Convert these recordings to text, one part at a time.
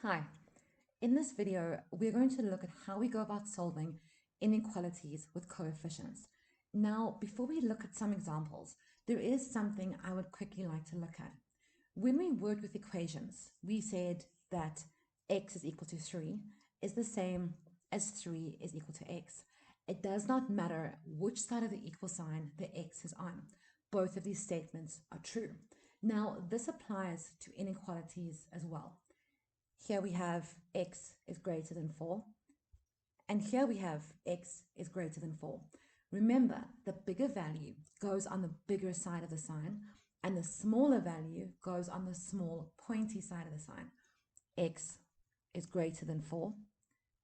Hi, in this video, we're going to look at how we go about solving inequalities with coefficients. Now, before we look at some examples, there is something I would quickly like to look at. When we worked with equations, we said that x is equal to 3 is the same as 3 is equal to x. It does not matter which side of the equal sign the x is on. Both of these statements are true. Now, this applies to inequalities as well. Here we have x is greater than 4. And here we have x is greater than 4. Remember, the bigger value goes on the bigger side of the sign, and the smaller value goes on the small pointy side of the sign. X is greater than 4,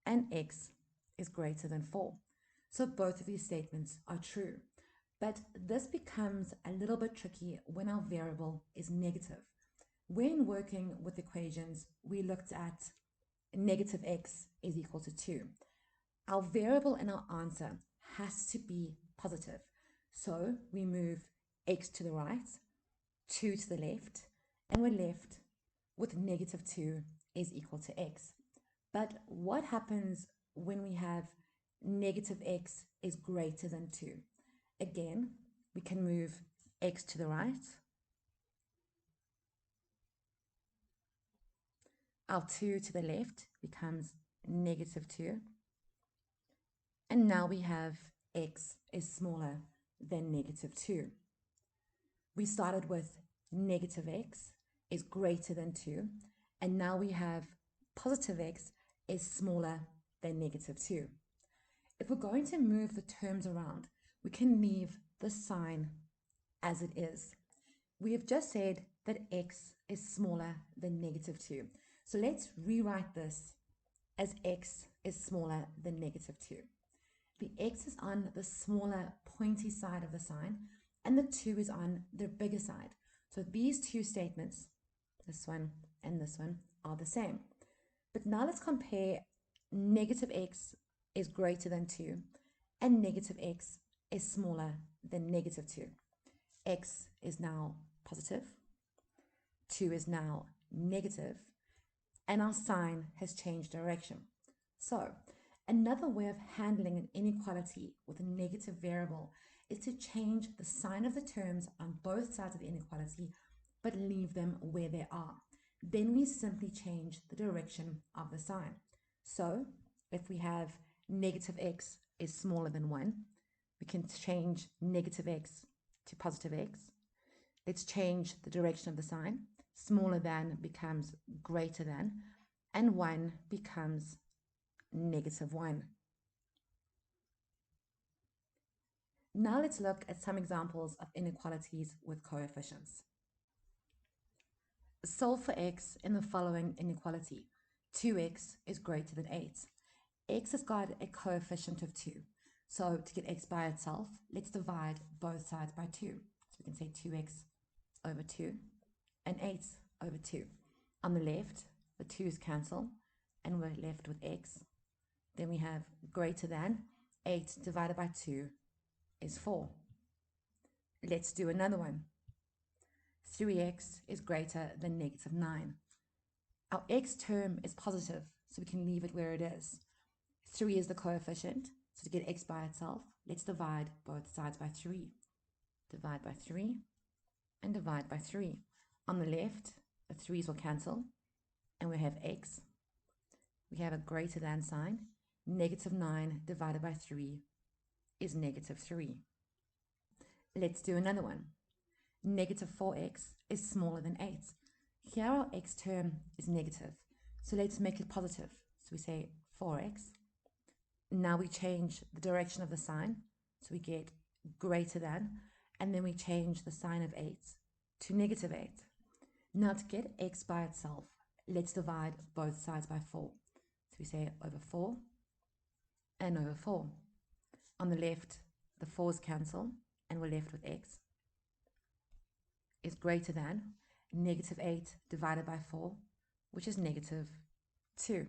and x is greater than 4. So both of these statements are true. But this becomes a little bit tricky when our variable is negative. When working with equations, we looked at negative x is equal to 2. Our variable in our answer has to be positive. So we move x to the right, 2 to the left, and we're left with negative 2 is equal to x. But what happens when we have negative x is greater than 2? Again, we can move x to the right. Our 2 to the left becomes negative 2. And now we have x is smaller than negative 2. We started with negative x is greater than 2. And now we have positive x is smaller than negative 2. If we're going to move the terms around, we can leave the sign as it is. We have just said that x is smaller than negative 2. So let's rewrite this as x is smaller than negative 2. The x is on the smaller pointy side of the sign, and the 2 is on the bigger side. So these two statements, this one and this one, are the same. But now let's compare negative x is greater than 2 and negative x is smaller than negative 2. X is now positive, 2 is now negative, and our sign has changed direction. So another way of handling an inequality with a negative variable is to change the sign of the terms on both sides of the inequality, but leave them where they are. Then we simply change the direction of the sign. So if we have negative x is smaller than 1, we can change negative x to positive x. Let's change the direction of the sign. Smaller than becomes greater than, and 1 becomes negative 1. Now let's look at some examples of inequalities with coefficients. Solve for x in the following inequality. 2x is greater than 8. X has got a coefficient of 2. So to get x by itself, let's divide both sides by 2. So we can say 2x over 2 and 8 over 2. On the left, the 2's cancel, and we're left with x. Then we have greater than 8 divided by 2 is 4. Let's do another one. 3x is greater than negative 9. Our x term is positive, so we can leave it where it is. 3 is the coefficient, so to get x by itself, let's divide both sides by 3. Divide by 3 and divide by 3. On the left, the 3's will cancel, and we have x. We have a greater than sign. Negative 9 divided by 3 is negative 3. Let's do another one. Negative 4x is smaller than 8. Here our x term is negative, so let's make it positive. So we say 4x. Now we change the direction of the sign, so we get greater than, and then we change the sign of 8 to negative 8. Now to get x by itself, let's divide both sides by 4. So we say over 4 and over 4. On the left, the 4's cancel, and we're left with x is greater than negative 8 divided by 4, which is negative 2.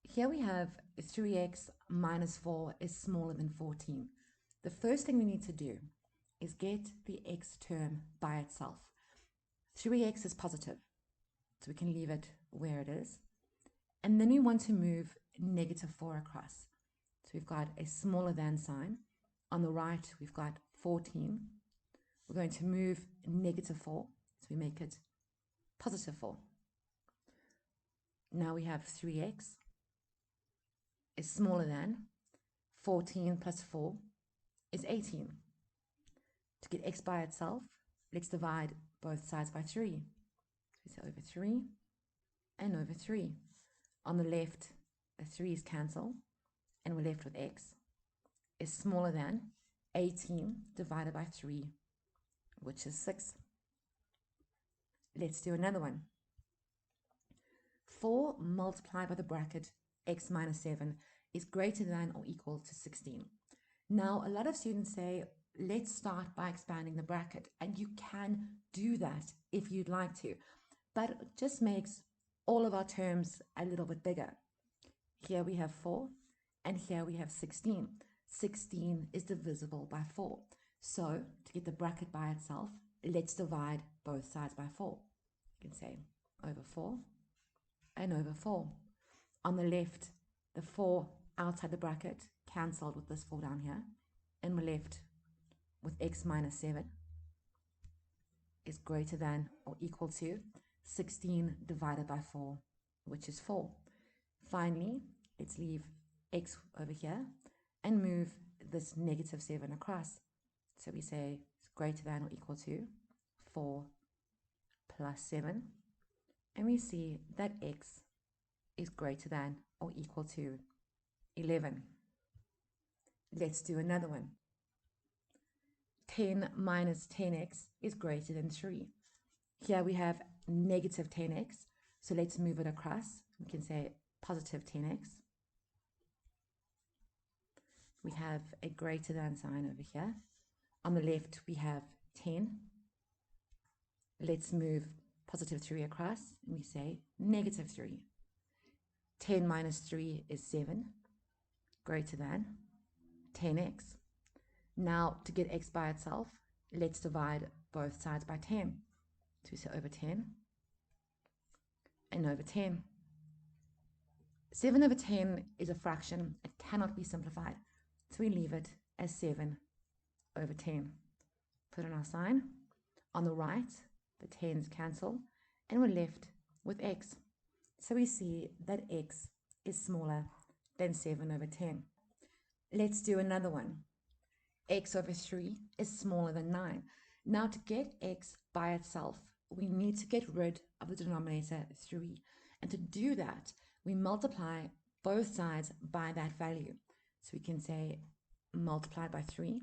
Here we have 3x minus 4 is smaller than 14. The first thing we need to do is get the x term by itself. 3x is positive, So we can leave it where it is. And then we want to move -4 across. So we've got a smaller than sign. On the right, we've got 14. We're going to move -4, so we make it +4. Now we have 3x is smaller than 14 plus 4 is 18. To get x by itself, let's divide both sides by 3. So over 3 and over 3. On the left, the 3's cancel, and we're left with x is smaller than 18 divided by 3, which is 6. Let's do another one. 4 multiplied by the bracket x minus 7 is greater than or equal to 16. Now, a lot of students say, let's start by expanding the bracket, and you can do that if you'd like to, but it just makes all of our terms a little bit bigger. Here we have 4, and here we have 16. 16 is divisible by 4. So, to get the bracket by itself, let's divide both sides by 4. You can say over 4 and over 4. On the left, the 4 outside the bracket cancelled with this 4 down here, and we're left with x minus 7 is greater than or equal to 16 divided by 4, which is 4. Finally, let's leave x over here and move this -7 across. So we say it's greater than or equal to 4 plus 7, and we see that x is greater than or equal to 11. Let's do another one. 10 minus 10x is greater than 3. Here we have -10x, so let's move it across. We can say positive 10x. We have a greater than sign over here. On the left, we have 10. Let's move positive 3 across, and we say -3. 10 minus 3 is 7, greater than 10x. Now, to get x by itself, let's divide both sides by 10. So we say over 10 and over 10. 7 over 10 is a fraction. It cannot be simplified. So we leave it as 7 over 10. Put in our sign. On the right, the 10's cancel, and we're left with x. So we see that x is smaller than 7 over 10. Let's do another one. X over 3 is smaller than 9. Now, to get x by itself, we need to get rid of the denominator 3. And to do that, we multiply both sides by that value. So we can say multiplied by 3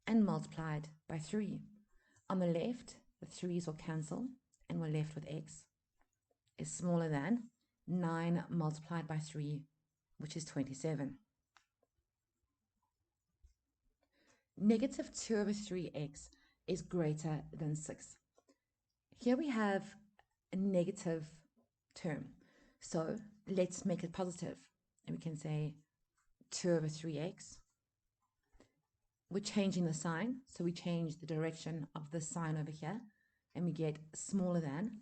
and multiplied by 3. On the left, the 3's will cancel, and we're left with x is smaller than 9 multiplied by 3, which is 27. -2 over 3x is greater than 6. Here we have a negative term, so let's make it positive, and we can say 2 over 3x. We're changing the sign, so we change the direction of the sign over here, and we get smaller than,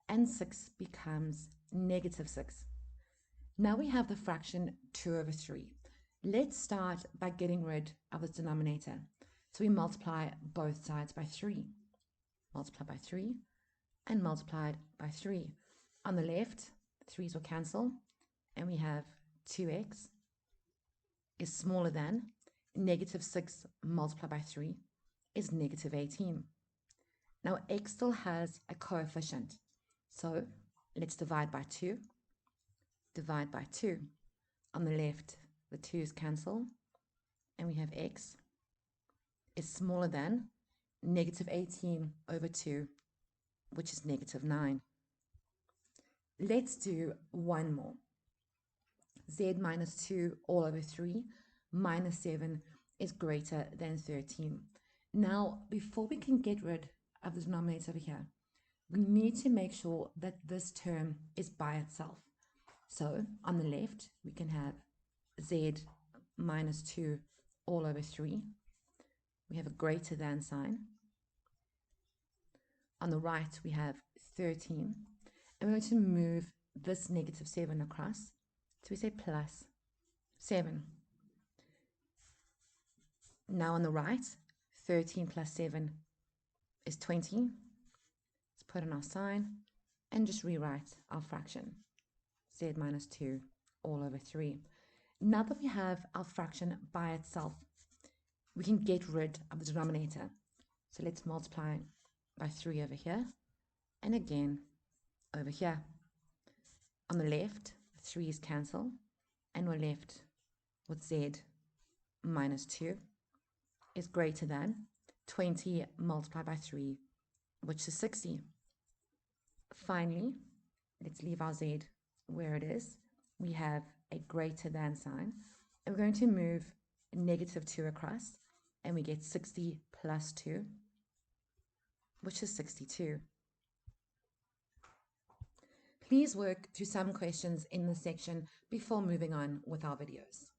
and 6 becomes -6. Now we have the fraction 2 over 3. Let's start by getting rid of the denominator. So we multiply both sides by 3. Multiply by 3 and multiplied by 3. On the left, 3's will cancel, and we have 2x is smaller than -6 multiplied by 3 is -18. Now x still has a coefficient, so let's divide by 2. Divide by 2. On the left, the 2's cancel, and we have x is smaller than -18 over 2, which is -9. Let's do one more. Z minus 2 all over 3 minus 7 is greater than 13. Now, before we can get rid of the denominator over here, we need to make sure that this term is by itself. So, on the left, we can have z minus 2 all over 3. We have a greater than sign. On the right, we have 13. and we're going to move this negative 7 across. So we say plus 7. Now on the right, 13 plus 7 is 20. Let's put in our sign and just rewrite our fraction. Z minus 2 all over 3. Now that we have our fraction by itself, we can get rid of the denominator. So let's multiply by 3 over here, and again over here. On the left, 3's cancel, and we're left with Z minus 2 is greater than 20 multiplied by 3, which is 60. Finally, let's leave our Z where it is. We have a greater than sign, and we're going to move negative 2 across, and we get 60 plus 2, which is 62. Please work through some questions in this section before moving on with our videos.